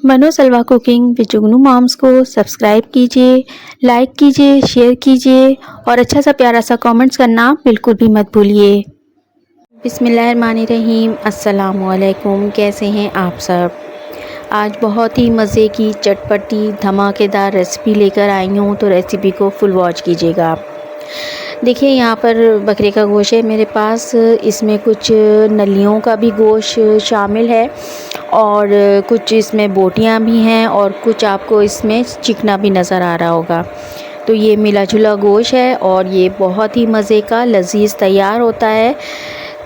मनोज अलवा cooking with Jugnu moms को subscribe कीजिए, लाइक कीजिए, शेयर कीजिए और अच्छा सा प्यारा सा कमेंट्स करना बिल्कुल भी मत भूलिए। बिस्मिल्लाहिर्रहमानिर्रहीम। अस्सलामुअलैकुम। कैसे हैं आप सब? आज बहुत ही मज़े की चटपटी धमाकेदार रेसिपी लेकर आई हूँ, तो रेसिपी को फुल वॉच कीजिएगा आप। देखिए, यहाँ पर बकरे का गोश्त है मेरे पास। इसमें कुछ नलियों का भी गोश्त शामिल है और कुछ इसमें बोटियाँ भी हैं और कुछ आपको इसमें चिकना भी नज़र आ रहा होगा। तो ये मिला जुला गोश्त है और ये बहुत ही मज़े का लजीज तैयार होता है।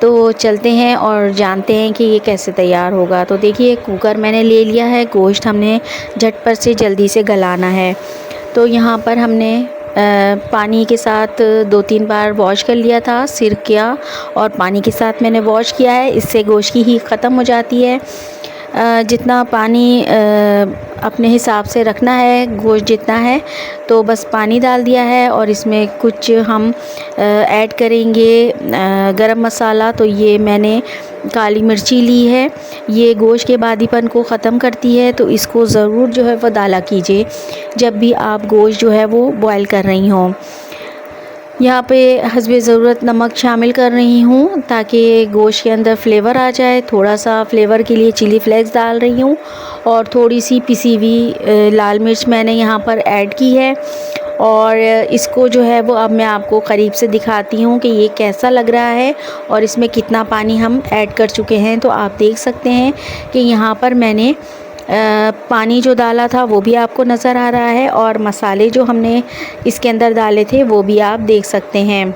तो चलते हैं और जानते हैं कि ये कैसे तैयार होगा। तो देखिए, कुकर मैंने ले लिया है। गोश्त हमने झटपट से जल्दी से गलाना है। तो यहाँ पर हमने पानी के साथ 2-3 बार वॉश कर लिया था, सिरका और पानी के साथ मैंने वॉश किया है। इससे गोश्त की हीट ख़त्म हो जाती है। जितना पानी अपने हिसाब से रखना है, गोश्त जितना है, तो बस पानी डाल दिया है और इसमें कुछ हम ऐड करेंगे गरम मसाला। तो ये मैंने काली मिर्ची ली है, ये गोश्त के बादीपन को ख़त्म करती है। तो इसको ज़रूर जो है वो डाला कीजिए जब भी आप गोश्त जो है वो बॉयल कर रही हों। यहाँ पे हस्बे ज़रूरत नमक शामिल कर रही हूँ ताकि गोश्त के अंदर फ्लेवर आ जाए। थोड़ा सा फ्लेवर के लिए चिली फ्लेक्स डाल रही हूँ और थोड़ी सी पिसी हुई लाल मिर्च मैंने यहाँ पर ऐड की है। और इसको जो है वो अब मैं आपको करीब से दिखाती हूँ कि ये कैसा लग रहा है और इसमें कितना पानी हम ऐड कर चुके हैं। तो आप देख सकते हैं कि यहाँ पर मैंने पानी जो डाला था वो भी आपको नज़र आ रहा है और मसाले जो हमने इसके अंदर डाले थे वो भी आप देख सकते हैं।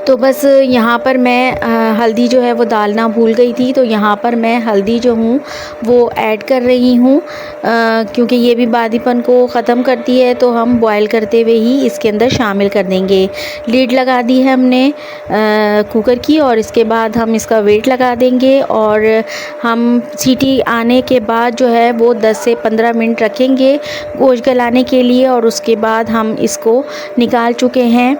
तो बस यहाँ पर मैं हल्दी जो है वो डालना भूल गई थी, तो यहाँ पर मैं हल्दी जो हूँ वो ऐड कर रही हूँ क्योंकि ये भी बादीपन को ख़त्म करती है। तो हम बॉईल करते हुए ही इसके अंदर शामिल कर देंगे। लीड लगा दी है हमने कुकर की और इसके बाद हम इसका वेट लगा देंगे और हम सीटी आने के बाद जो है वो 10 से 15 मिनट रखेंगे गोश्त गलाने के लिए। और उसके बाद हम इसको निकाल चुके हैं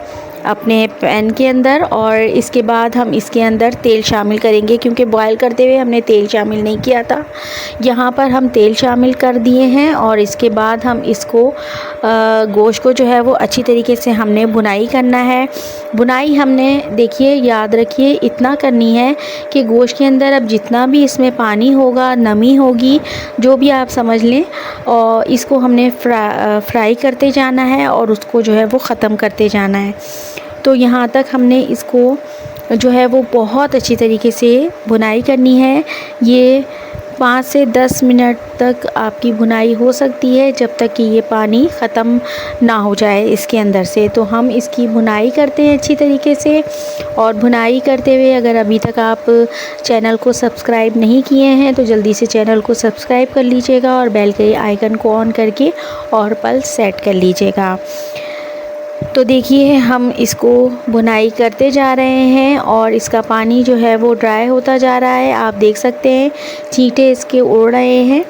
अपने पैन के अंदर और इसके बाद हम इसके अंदर तेल शामिल करेंगे क्योंकि बॉयल करते हुए हमने तेल शामिल नहीं किया था। यहाँ पर हम तेल शामिल कर दिए हैं और इसके बाद हम इसको गोश्त को जो है वो अच्छी तरीके से हमने भुनाई करना है। भुनाई हमने देखिए याद रखिए इतना करनी है कि गोश्त के अंदर अब जितना भी इसमें पानी होगा, नमी होगी, जो भी आप समझ लें, और इसको हमने फ्राई करते जाना है और उसको जो है वो ख़त्म करते जाना है। तो यहाँ तक हमने इसको जो है वो बहुत अच्छी तरीके से भुनाई करनी है। ये 5 से 10 मिनट तक आपकी भुनाई हो सकती है जब तक कि ये पानी ख़त्म ना हो जाए इसके अंदर से। तो हम इसकी भुनाई करते हैं अच्छी तरीके से। और भुनाई करते हुए अगर अभी तक आप चैनल को सब्सक्राइब नहीं किए हैं तो जल्दी से चैनल को सब्सक्राइब कर लीजिएगा और बेल के आइकन को ऑन करके और पल सेट कर लीजिएगा। तो देखिए, हम इसको भुनाई करते जा रहे हैं और इसका पानी जो है वो ड्राई होता जा रहा है। आप देख सकते हैं छींटे इसके उड़ रहे हैं।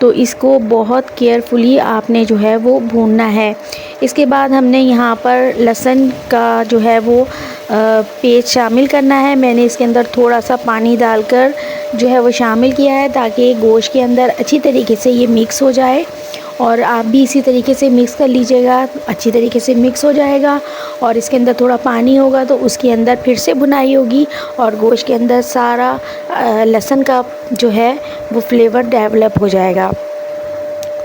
तो इसको बहुत केयरफुली आपने जो है वो भूनना है। इसके बाद हमने यहाँ पर लहसुन का जो है वो पेस्ट शामिल करना है। मैंने इसके अंदर थोड़ा सा पानी डालकर जो है वो शामिल किया है ताकि गोश्त के अंदर अच्छी तरीके से ये मिक्स हो जाए। और आप भी इसी तरीके से मिक्स कर लीजिएगा, अच्छी तरीके से मिक्स हो जाएगा। और इसके अंदर थोड़ा पानी होगा तो उसके अंदर फिर से भुनाई होगी और गोश्त के अंदर सारा लहसुन का जो है वो फ्लेवर डेवलप हो जाएगा।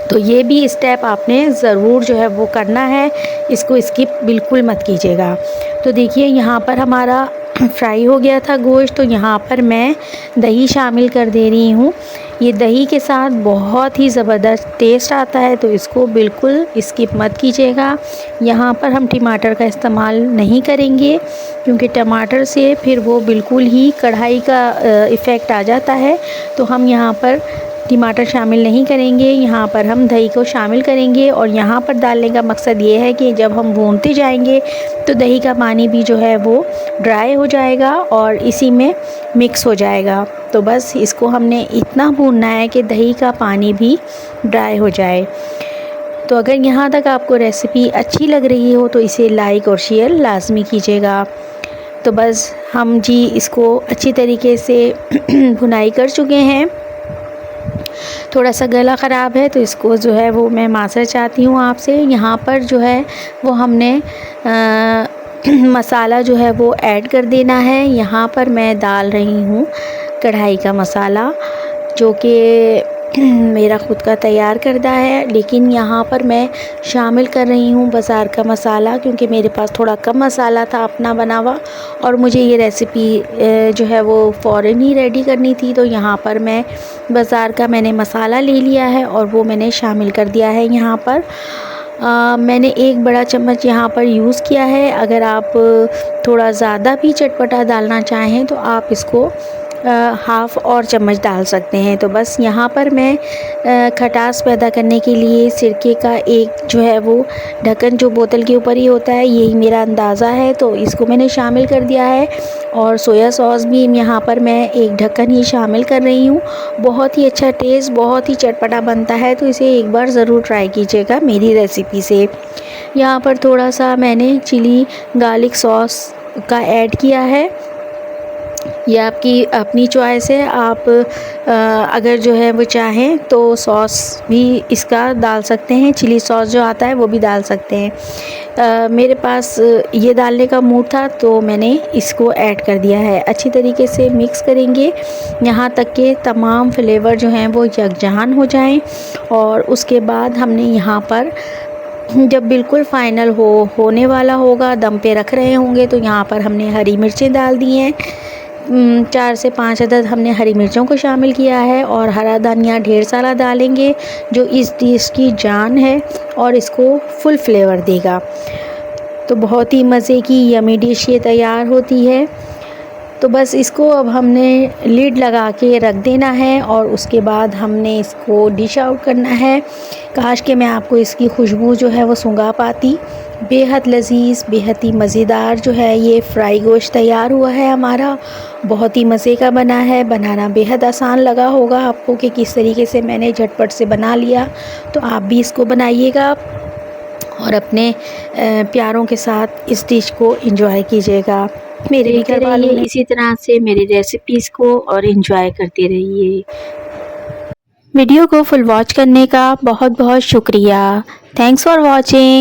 तो ये भी स्टेप आपने ज़रूर जो है वो करना है, इसको स्किप बिल्कुल मत कीजिएगा। तो देखिए, यहाँ पर हमारा फ्राई हो गया था गोश्त। तो यहाँ पर मैं दही शामिल कर दे रही हूँ। ये दही के साथ बहुत ही ज़बरदस्त टेस्ट आता है, तो इसको बिल्कुल स्किप मत कीजिएगा। यहाँ पर हम टमाटर का इस्तेमाल नहीं करेंगे क्योंकि टमाटर से फिर वो बिल्कुल ही कढ़ाई का इफ़ेक्ट आ जाता है। तो हम यहाँ पर टमाटर शामिल नहीं करेंगे, यहाँ पर हम दही को शामिल करेंगे। और यहाँ पर डालने का मकसद ये है कि जब हम भूनते जाएंगे तो दही का पानी भी जो है वो ड्राई हो जाएगा और इसी में मिक्स हो जाएगा। तो बस इसको हमने इतना भूनना है कि दही का पानी भी ड्राई हो जाए। तो अगर यहाँ तक आपको रेसिपी अच्छी लग रही हो तो इसे लाइक और शेयर लाजमी कीजिएगा। तो बस हम जी इसको अच्छी तरीके से भुनाई कर चुके हैं। थोड़ा सा गला ख़राब है तो इसको जो है वो मैं माफ़ी चाहती हूँ आपसे। यहाँ पर जो है वो हमने मसाला जो है वो ऐड कर देना है। यहाँ पर मैं डाल रही हूँ कढ़ाई का मसाला, जो कि मेरा ख़ुद का तैयार करदा है, लेकिन यहाँ पर मैं शामिल कर रही हूँ बाज़ार का मसाला, क्योंकि मेरे पास थोड़ा कम मसाला था अपना बना हुआ और मुझे ये रेसिपी जो है वो फ़ौरन ही रेडी करनी थी। तो यहाँ पर मैं बाज़ार का मैंने मसाला ले लिया है और वो मैंने शामिल कर दिया है। यहाँ पर मैंने 1 बड़ा चम्मच यहाँ पर यूज़ किया है। अगर आप थोड़ा ज़्यादा भी चटपटा डालना चाहें तो आप इसको हाफ़ और चम्मच डाल सकते हैं। तो बस यहाँ पर मैं खटास पैदा करने के लिए सिरके का एक जो है वो ढक्कन जो बोतल के ऊपर ही होता है, यही मेरा अंदाज़ा है, तो इसको मैंने शामिल कर दिया है। और सोया सॉस भी यहाँ पर मैं 1 ढक्कन ही शामिल कर रही हूँ। बहुत ही अच्छा टेस्ट, बहुत ही चटपटा बनता है, तो इसे एक बार ज़रूर ट्राई कीजिएगा मेरी रेसिपी से। यहाँ पर थोड़ा सा मैंने चिली गार्लिक सॉस का ऐड किया है। ये आपकी अपनी चॉइस है। आप अगर जो है वो चाहें तो सॉस भी इसका डाल सकते हैं, चिली सॉस जो आता है वो भी डाल सकते हैं। मेरे पास ये डालने का मूड था तो मैंने इसको ऐड कर दिया है। अच्छी तरीके से मिक्स करेंगे यहाँ तक कि तमाम फ्लेवर जो हैं वो यकजान हो जाएं। और उसके बाद हमने यहाँ पर जब बिल्कुल फ़ाइनल होने वाला होगा, दम पे रख रहे होंगे, तो यहाँ पर हमने हरी मिर्चें डाल दी हैं। 4 से 5 अदद हमने हरी मिर्चों को शामिल किया है और हरा धनिया ढेर सारा डालेंगे, जो इस डिश की जान है और इसको फुल फ्लेवर देगा। तो बहुत ही मज़े की यमी डिश ये तैयार होती है। तो बस इसको अब हमने लिड लगा के रख देना है और उसके बाद हमने इसको डिश आउट करना है। काश कि मैं आपको इसकी खुशबू जो है वो सूंघा पाती। बेहद लजीज़, बेहद ही मज़ेदार जो है ये फ्राई गोश्त तैयार हुआ है हमारा। बहुत ही मज़े का बना है, बनाना बेहद आसान लगा होगा आपको कि किस तरीके से मैंने झटपट से बना लिया। तो आप भी इसको बनाइएगा और अपने प्यारों के साथ इस डिश को एंजॉय कीजिएगा। मेरे भी घर वालों इसी तरह से मेरी रेसिपीज़ को और एंजॉय करते रहिए। वीडियो को फुल वॉच करने का बहुत बहुत शुक्रिया। Thanks for watching.